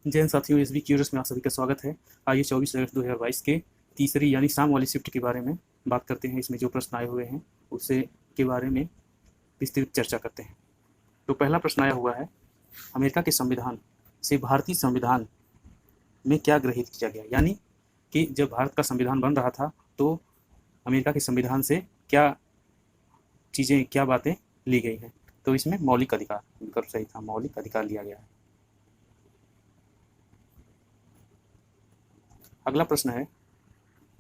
जय हिंद साथियों, SB curious में आप सभी का स्वागत है। आइए 24 अगस्त 2022 के तीसरी यानी शाम वाली शिफ्ट के बारे में बात करते हैं। इसमें जो प्रश्न आए हुए हैं उससे के बारे में विस्तृत चर्चा करते हैं। तो पहला प्रश्न आया हुआ है, अमेरिका के संविधान से भारतीय संविधान में क्या ग्रहित किया गया, यानी कि जब भारत का संविधान बन रहा था तो अमेरिका के संविधान से क्या चीज़ें, क्या बातें ली गई हैं। तो इसमें मौलिक अधिकार विकल्प सही था, मौलिक अधिकार लिया गया है। अगला प्रश्न है,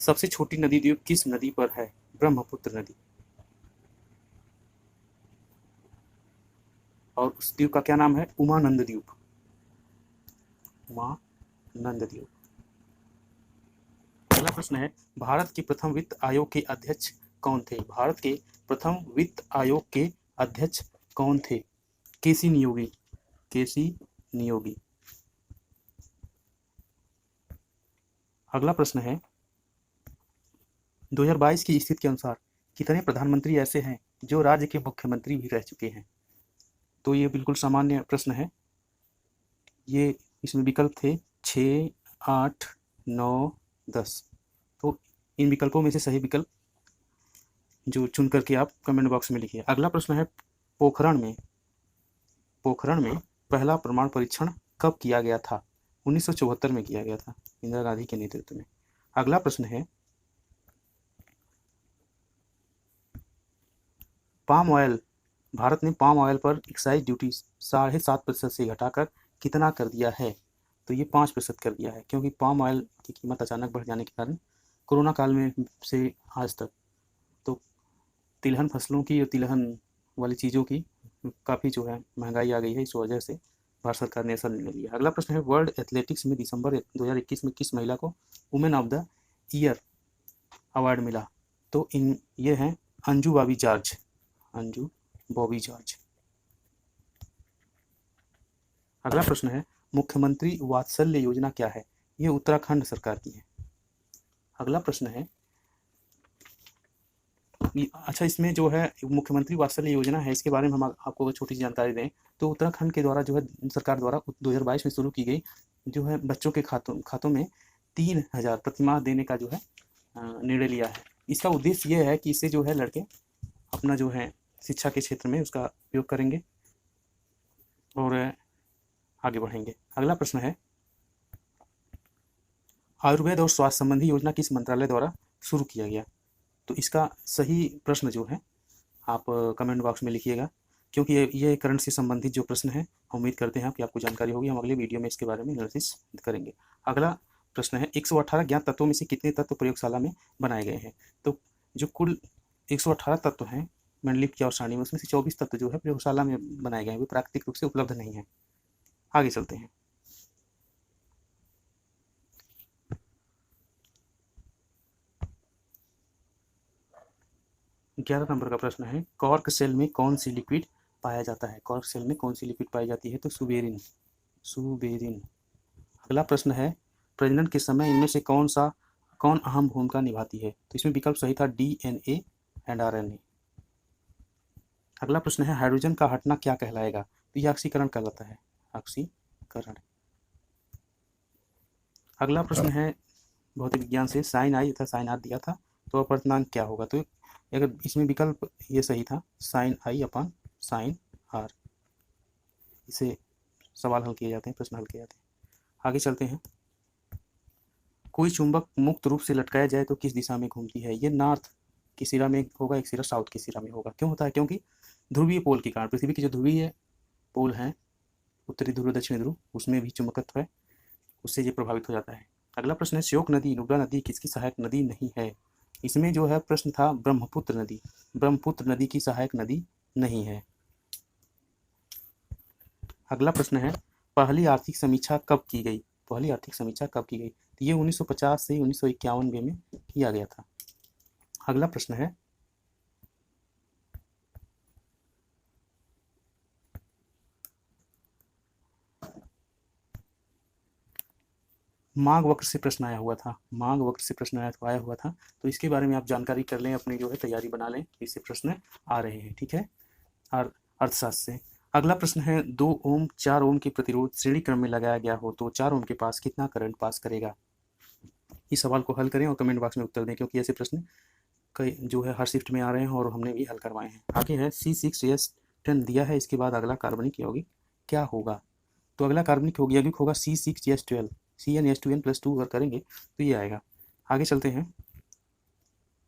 सबसे छोटी नदी द्वीप किस नदी पर है? ब्रह्मपुत्र नदी। और उस द्वीप का क्या नाम है? उमानंद द्वीप। उमानंद द्वीप। अगला प्रश्न है, भारत के प्रथम वित्त आयोग के अध्यक्ष कौन थे? भारत के प्रथम वित्त आयोग के अध्यक्ष कौन थे? केसी नियोगी। केसी नियोगी। अगला प्रश्न है, 2022 की स्थिति के अनुसार कितने प्रधानमंत्री ऐसे हैं जो राज्य के मुख्यमंत्री भी रह चुके हैं? तो ये बिल्कुल सामान्य प्रश्न है। ये इसमें विकल्प थे 6, 8, 9, 10। तो इन विकल्पों में से सही विकल्प जो चुन करके आप कमेंट बॉक्स में लिखिए। अगला प्रश्न है, पोखरण में पहला परमाणु परीक्षण कब किया गया था? 1974 में किया गया था, इंदिरा गांधी के नेतृत्व में। अगला प्रश्न है, पाम ऑयल, भारत ने पाम ऑयल पर एक्साइज ड्यूटी 7.5% से घटाकर कितना कर दिया है? तो ये 5% कर दिया है, क्योंकि पाम ऑयल की कीमत अचानक बढ़ जाने के कारण कोरोना काल में से आज तक तो तिलहन फसलों की और तिलहन वाली चीज़ों की काफ़ी जो है महंगाई आ गई है। इस वजह से भारत सरकार ने ऐसा निर्णय लिया। अगला प्रश्न है, वर्ल्ड एथलेटिक्स में दिसंबर 2021 में किस महिला को women of the year award मिला? तो ये हैं अंजू बॉबी जॉर्ज। अंजू बॉबी जॉर्ज। अगला प्रश्न है, मुख्यमंत्री वात्सल्य योजना क्या है? ये उत्तराखंड सरकार की है। अगला प्रश्न है, अच्छा इसमें जो है मुख्यमंत्री वात्सल्य योजना है, इसके बारे में हम आपको छोटी सी जानकारी दें तो उत्तराखंड के द्वारा जो है सरकार द्वारा 2022 में शुरू की गई जो है बच्चों के खातों में 3,000 प्रतिमाह देने का जो है निर्णय लिया है। इसका उद्देश्य ये है कि इससे जो है लड़के अपना जो है शिक्षा के क्षेत्र में उसका उपयोग करेंगे और आगे बढ़ेंगे। अगला प्रश्न है, आयुर्वेद और स्वास्थ्य संबंधी योजना किस मंत्रालय द्वारा शुरू किया गया? तो इसका सही प्रश्न जो है आप कमेंट बॉक्स में लिखिएगा, क्योंकि ये करंट से संबंधित जो प्रश्न है हम उम्मीद करते हैं कि आपको जानकारी होगी। हम अगले वीडियो में इसके बारे में एनालिसिस करेंगे। अगला प्रश्न है, 118 ज्ञात तत्वों में से कितने तत्व प्रयोगशाला में बनाए गए हैं? तो जो कुल 118 तत्व हैं मंडलिक और सारणी में, उसमें से 24 तत्व जो है प्रयोगशाला में बनाए गए हैं, वे प्राकृतिक रूप से उपलब्ध नहीं है। आगे चलते हैं। 11 नंबर का प्रश्न है, कॉर्क सेल में कौन सी लिक्विड पाया जाता है? कॉर्क सेल में कौन सी लिक्विड पाई जाती है? तो सुबेरिन। सुबेरिन। अगला प्रश्न है, प्रजनन के समय इनमें से कौन अहम भूमिका निभाती है? तो इसमें विकल्प सही था DNA एंड RNA। अगला प्रश्न है, हाइड्रोजन का हटना क्या कहलाएगा? तो यह ऑक्सीकरण कहलाता है, ऑक्सीकरण। अगला प्रश्न है भौतिक विज्ञान से, साइन आई तथा साइन आर दिया था तो अपवर्तनांक क्या होगा? तो अगर इसमें विकल्प ये सही था, sine i upon sine r. इसे सवाल हल किए जाते हैं, प्रश्न हल किए जाते हैं। आगे चलते हैं, कोई चुंबक मुक्त रूप से लटकाया जाए तो किस दिशा में घूमती है? ये नॉर्थ की सिरा में होगा, एक सिरा साउथ की सिरा में होगा। क्यों होता है? क्योंकि ध्रुवीय पोल के कारण, पृथ्वी के जो ध्रुवीय पोल हैं, उत्तरी ध्रुव दक्षिणी ध्रुव, उसमें भी चुंबकत्व है, उससे ये प्रभावित हो जाता है। अगला प्रश्न है, श्योक नदी नुब्रा नदी किसकी सहायक नदी नहीं है? इसमें जो है प्रश्न था ब्रह्मपुत्र नदी। ब्रह्मपुत्र नदी की सहायक नदी नहीं है। अगला प्रश्न है, पहली आर्थिक समीक्षा कब की गई? पहली आर्थिक समीक्षा कब की गई? तो ये 1950 से 1991 में किया गया था। अगला प्रश्न है, मांग वक्र से प्रश्न आया हुआ था। मांग वक्र से प्रश्न आया हुआ था, तो इसके बारे में आप जानकारी कर लें, अपनी जो है तैयारी बना लें, इससे प्रश्न आ रहे हैं। ठीक है, और अर्थशास्त्र से अगला प्रश्न है 2 ओम 4 ओम की प्रतिरोध श्रेणी क्रम में लगाया गया हो तो 4 ओम के पास कितना करंट पास करेगा। इस सवाल को हल करें और कमेंट बॉक्स में उत्तर दें, क्योंकि ऐसे प्रश्न कई जो है हर शिफ्ट में आ रहे हैं और हमने भी हल करवाए हैं। आगे है C6H10 दिया है, इसके बाद अगला कार्बनिक यौगिक क्या होगा। तो अगला कार्बनिक यौगिक होगा C6H12, CnH2n+2 अगर करेंगे तो ये आएगा। आगे चलते हैं।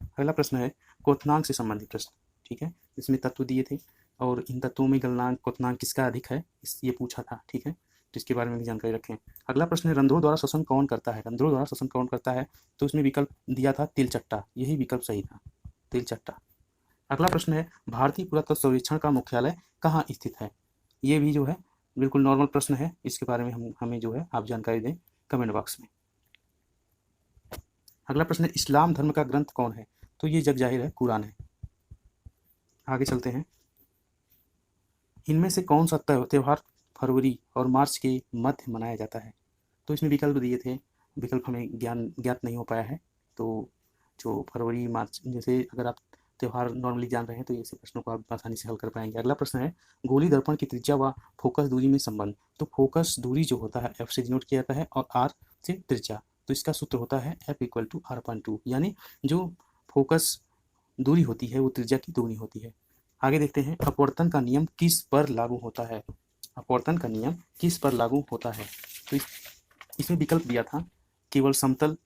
अगला प्रश्न है क्वथनांक से संबंधित प्रश्न, ठीक है। इसमें तत्व दिए थे और इन तत्वों में गलनांक क्वथनांक किसका अधिक है ये पूछा था, ठीक है, तो इसके बारे में भी जानकारी रखें। अगला प्रश्न है रंध्रों द्वारा श्वसन कौन करता है। रंध्रों द्वारा श्वसन कौन करता है, तो इसमें विकल्प दिया था तिलचट्टा, यही विकल्प सही था, तिलचट्टा। अगला प्रश्न है भारतीय पुरातत्व सर्वेक्षण का मुख्यालय कहाँ स्थित है। ये भी जो है बिल्कुल नॉर्मल प्रश्न है, इसके बारे में हमें जो है आप जानकारी दें कमेंट बॉक्स में। अगला प्रश्न है इस्लाम धर्म का ग्रंथ कौन है, तो ये जग जाहिर है कुरान है। आगे चलते हैं। इनमें से कौन सा त्यौहार फरवरी और मार्च के मध्य मनाया जाता है, तो इसमें विकल्प दिए थे, विकल्प हमें ज्ञात नहीं हो पाया है। तो जो फरवरी मार्च, जैसे अगर आप त्यौहार नॉर्मली जान रहे हैं तो ऐसे प्रश्नों को आप आसानी से हल कर पाएंगे। अगला प्रश्न है गोली दर्पण की त्रिज्या व फोकस दूरी में संबंध। तो फोकस दूरी जो होता है F से डिनोट किया जाता है और R से त्रिज्या, तो इसका सूत्र होता है F = R/2, यानी जो फोकस दूरी होती है वो त्रिज्या की दोगुनी होती है। आगे देखते हैं अपवर्तन का नियम किस पर लागू होता है। अपवर्तन का नियम किस पर लागू होता है, तो इसमें विकल्प दिया था केवल समतल,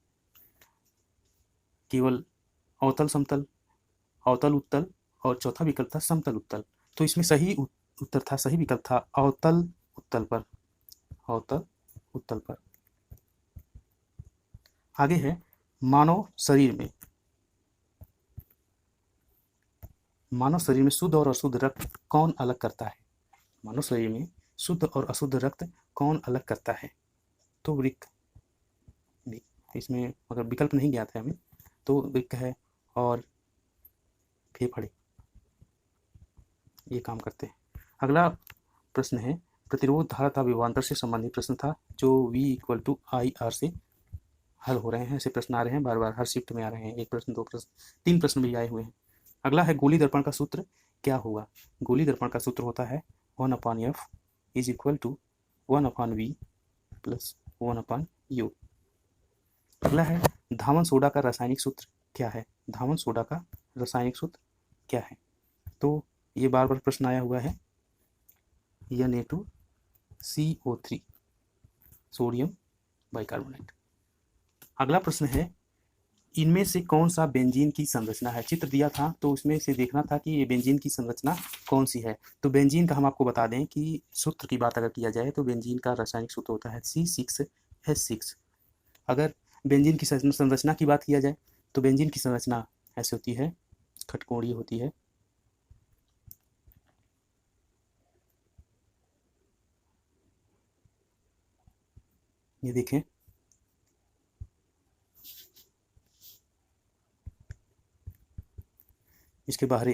केवल अवतल समतल, अवतल उत्तल और चौथा विकल्प था समतल उत्तल। तो इसमें सही उत्तर था, सही विकल्प था अवतल उत्तल पर, अवतल उत्तल पर। आगे है मानव शरीर में शुद्ध और अशुद्ध रक्त कौन अलग करता है। मानव शरीर में शुद्ध और अशुद्ध रक्त कौन अलग करता है, तो वृक्क, इसमें अगर विकल्प नहीं ज्ञात है हमें तो वृक्क है और फेफड़े, ये काम करते हैं। अगला प्रश्न है प्रतिरोध धारा विभवांतर से संबंधित प्रश्न था, जो V = IR से हल हो रहे हैं। ऐसे प्रश्न आ रहे हैं बार बार, हर शिफ्ट में आ रहे हैं, एक प्रश्न, दो प्रश्न, 3 प्रश्न भी आए हुए हैं। अगला है गोली दर्पण का सूत्र क्या होगा। गोली दर्पण का सूत्र होता है 1/F = 1/V + 1/U। अगला है धावन सोडा का रासायनिक सूत्र क्या है। धावन सोडा का रासायनिक सूत्र क्या है, तो ये बार बार प्रश्न आया हुआ है, Na2CO3, सोडियम बाइकार्बोनेट। अगला प्रश्न है इनमें से कौन सा बेंजीन की संरचना है। चित्र दिया था तो उसमें से देखना था कि ये बेंजीन की संरचना कौन सी है। तो बेंजीन का हम आपको बता दें कि सूत्र की बात अगर किया जाए तो बेंजीन का रासायनिक सूत्र होता है C6H6। अगर बेंजीन की संरचना की बात किया जाए तो बेंजीन की संरचना ऐसे होती है, खटकोणीय होती है। ये देखें, इसके बाहरी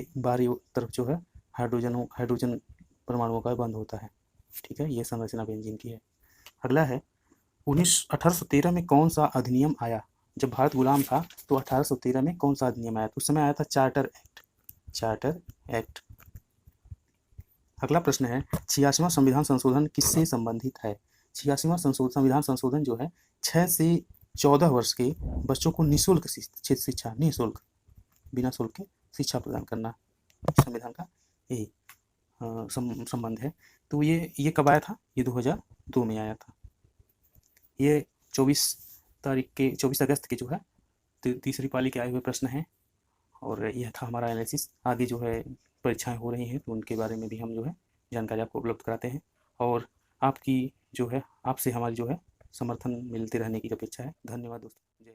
तरफ जो है हाइड्रोजन परमाणुओं का बंद होता है, ठीक है, ये संरचना बेंजीन की है। अगला है 1813 में कौन सा अधिनियम आया। जब भारत गुलाम था तो 1813 में कौन सा अधिनियम आया, तो उस समय आया था चार्टर एक्ट। अगला प्रश्न है 86वां संविधान संशोधन किससे संबंधित है। 86वां संविधान संशोधन जो है 6 से 14 वर्ष के बच्चों को निःशुल्क शिक्षा, निःशुल्क बिना शुल्क के शिक्षा प्रदान करना, संविधान का यही संबंध है। तो ये कब आया था, ये 2002 में आया था। ये 24 अगस्त के जो है तीसरी पाली के आए हुए प्रश्न हैं, और यह था हमारा एनालिसिस। आगे जो है परीक्षाएं हो रही हैं तो उनके बारे में भी हम जो है जानकारी आपको उपलब्ध कराते हैं, और आपकी जो है आपसे हमारी जो है समर्थन मिलते रहने की अपेक्षा है। धन्यवाद दोस्तों।